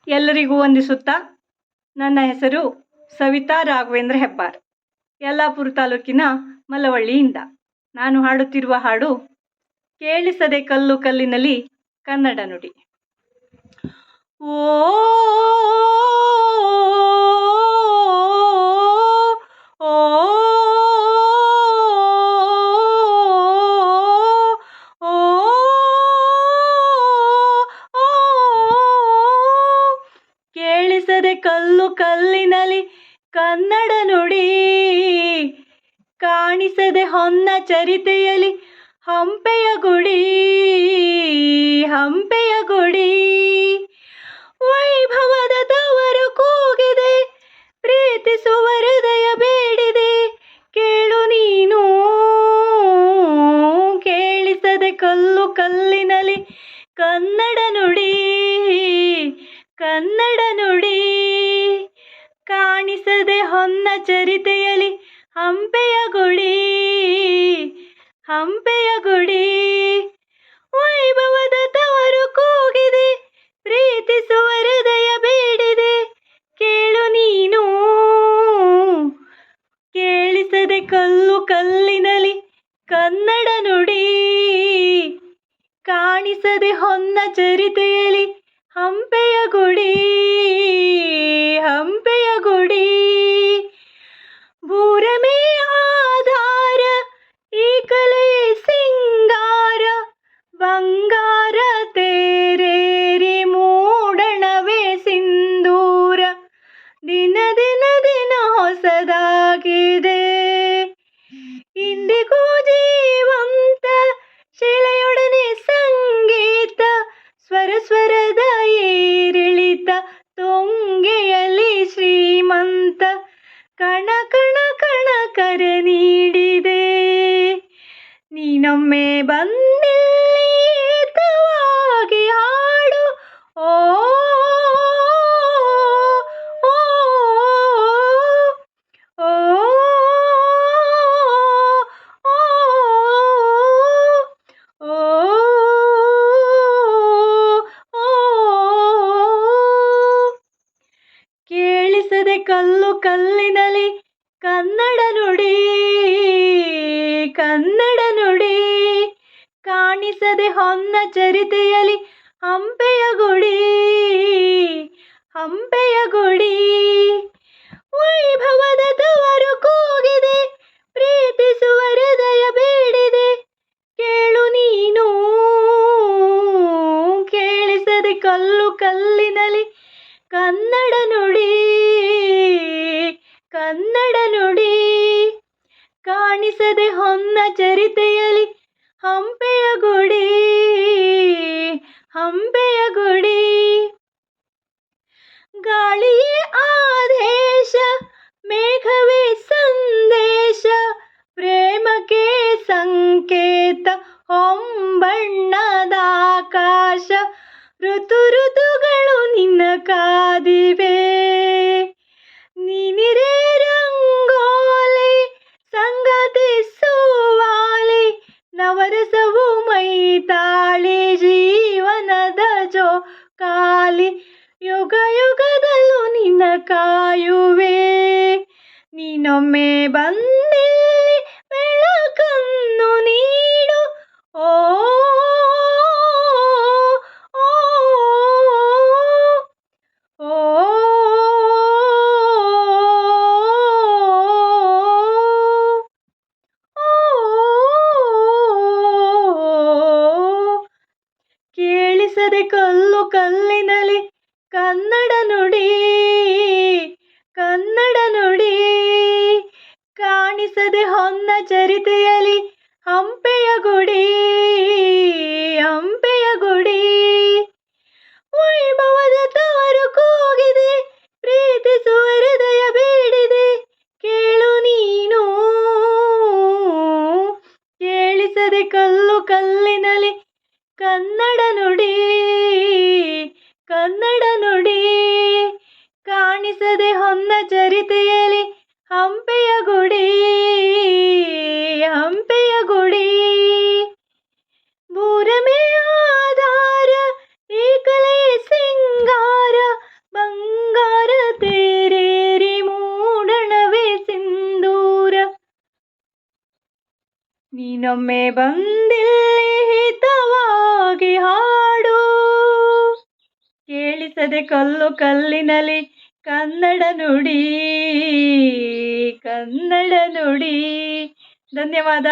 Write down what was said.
ಎಲ್ಲರಿಗೂ ವಂದಿಸುತ್ತಾ, ನನ್ನ ಹೆಸರು ಸವಿತಾ ರಾಘವೇಂದ್ರ ಹೆಬ್ಬಾರ್, ಯಲ್ಲಾಪುರ ತಾಲೂಕಿನ ಮಲವಳ್ಳಿಯಿಂದ. ನಾನು ಹಾಡುತ್ತಿರುವ ಹಾಡು ಕೇಳಿಸದೆ ಕಲ್ಲು ಕಲ್ಲಿನಲ್ಲಿ ಕನ್ನಡ ನುಡಿ. ಓ ಓ ಕೇಳಿಸದೆ ಕಲ್ಲು ಕಲ್ಲಿನಲ್ಲಿ ಕನ್ನಡ ನುಡಿ, ಕಾಣಿಸದೆ ಹೊನ್ನ ಚರಿತೆಯಲ್ಲಿ ಹಂಪೆಯ ಗುಡಿ, ಹಂಪೆಯ ಗುಡಿ. ವೈಭವದ ತವರು ಕೂಗಿದೆ, ಪ್ರೀತಿಸುವ ಹೃದಯ ಬೇಡಿದೆ, ಕೇಳು ನೀನು. ಕೇಳಿಸದೆ ಕಲ್ಲು ಕಲ್ಲಿನಲ್ಲಿ ಕನ್ನಡ ನುಡಿ, ಕನ್ನಡ ನುಡಿ. ಕಾಣಿಸದೆ ಹೊನ್ನ ಚರಿತೆಯಲ್ಲಿ ಹಂಪೆಯ ಗುಡಿ, ಹಂಪೆಯ ಗುಡಿ. ವೈಭವದ ತವರು ಕೂಗಿದೆ, ಪ್ರೀತಿಸುವ ಹೃದಯ ಬೇಡಿದೆ, ಕೇಳು ನೀನು. ಕೇಳಿಸದೆ ಕಲ್ಲು ಕಲ್ಲಿನಲ್ಲಿ ಕನ್ನಡ ನುಡಿ, ಕಾಣಿಸದೆ ಹೊನ್ನ ಚರಿತೆಯಲ್ಲಿ ಹಂಪೆಯ ಗುಡಿ, ಹಂಪೆಯ ಗುಡಿ. ಭೂರಮೆ ಆಧಾರ, ಈ ಕಲೆಯೇ ಸಿಂಗಾರ, ಬಂಗಾರ ತೇರೇರಿ ಮೂಡಣವೇ ಸಿಂಧೂರ. ದಿನ ದಿನ ದಿನ ಹೊಸದಾಗಿದೆ, ಇಂದಿಗೂ ಜೀವಂತ, ಶಿಲೆಯೊಡನೆ ಸಂಗೀತ, ಸ್ವರ ಸ್ವರದ ಏರಿಳಿತ, ತೊಂಗೆಯಲ್ಲಿ ಶ್ರೀಮಂತ. ಕಣ ಕಣ ಕಣ ಕರೆ ನೀಡಿದೆ, ನೀನೊಮ್ಮೆ ಬಂದಿಲ್ಲಿ ಹಿತವಾಗಿ ಹಾಡು. ಓ ಓ ಓ ಕೇಳಿಸದೆ ಕಲ್ಲು ಕಲ್ಲಿನಲ್ಲಿ ಕನ್ನಡ ನುಡಿ, ಕನ್ನಡ ನುಡಿ. ಕಾಣಿಸದೆ ಹೊನ್ನ ಚರಿತೆಯಲ್ಲಿ ಹಂಪೆಯ ಗುಡಿ, ಹಂಪೆಯ ಗುಡಿ. ವೈಭವದ ತವರು ಕೂಗಿದೆ, ಪ್ರೀತಿಸುವ ಹೃದಯ ಬೇಡಿದೆ, ಕೇಳು ನೀನು. ಕೇಳಿಸದೆ ಕಲ್ಲು ಕಲ್ಲಿನಲ್ಲಿ ಕನ್ನಡ ನುಡಿ, ಕನ್ನಡ ನುಡಿ. ಕಾಣಿಸದೆ ಹೊನ್ನ ಚರಿತೆಯಲ್ಲಿ ಹಂಪೆಯ ಗುಡಿ, ಹಂಪೆಯ ಗುಡಿ. ಗಾಳಿಯೇ ಆದೇಶ, ಮೇಘವೇ ಸಂದೇಶ, ಪ್ರೇಮಕ್ಕೆ ಸಂಕೇತ ಹೊಂಬಣ್ಣದ ಆಕಾಶ. ಋತು ಋತುಗಳು ನಿನ್ನ ಕಾದಿವೆ, ನೀನಿರೇ ರಂಗೋಲಿ, ಸಂಗಾತಿ ಸುವಾಲಿ, ನವರಸವು ಮೈತಾಳಿ, ಜೀವನದ ಜೋಕಾಲಿ. ಯುಗ ಯುಗದಲ್ಲೂ ನಿನ್ನ ಕಾಯುವೆ, ನೀನೊಮ್ಮೆ ಬಂದಿಲ್ಲಿ ಬೆಳಕನ್ನು ನೀಡು. ಓ ಕೇಳಿಸದೆ ಕಲ್ಲು ಕಲ್ಲಿನಲ್ಲಿ ಕನ್ನಡ ನುಡಿ, ಕನ್ನಡ ನುಡಿ. ಕಾಣಿಸದೆ ಹೊನ್ನ ಚರಿತೆಯಲ್ಲಿ ಹಂಪೆಯ ಗುಡಿ, ಹಂಪೆಯ ಗುಡಿ. ವೈಭವದ ತವರು ಕೂಗಿದೆ, ಪ್ರೀತಿಸುವ ಹೃದಯ ಬೇಡಿದೆ, ಕೇಳು ನೀನು. ಕೇಳಿಸದೆ ಕಲ್ಲು ಕಲ್ಲಿನಲ್ಲಿ ಕನ್ನಡ ನುಡಿ, ಕನ್ನಡ ನುಡಿ. ಕಾಣಿಸದೆ ಹೊನ್ನ ಚರಿತೆಯಲ್ಲಿ ಹಂಪೆಯ ಗುಡಿ, ಹಂಪೆಯ ಗುಡಿ. ಭೂರಮೆ ಆಧಾರ, ಈ ಕಲೆಯೇ ಸಿಂಗಾರ, ಇನ್ನೊಮ್ಮೆ ಬಂದಿಲ್ಲಿ ಹಿತವಾಗಿ ಹಾಡು. ಕೇಳಿಸದೆ ಕಲ್ಲು ಕಲ್ಲಿನಲಿ ಕನ್ನಡ ನುಡಿ, ಕನ್ನಡ ನುಡಿ. ಧನ್ಯವಾದ.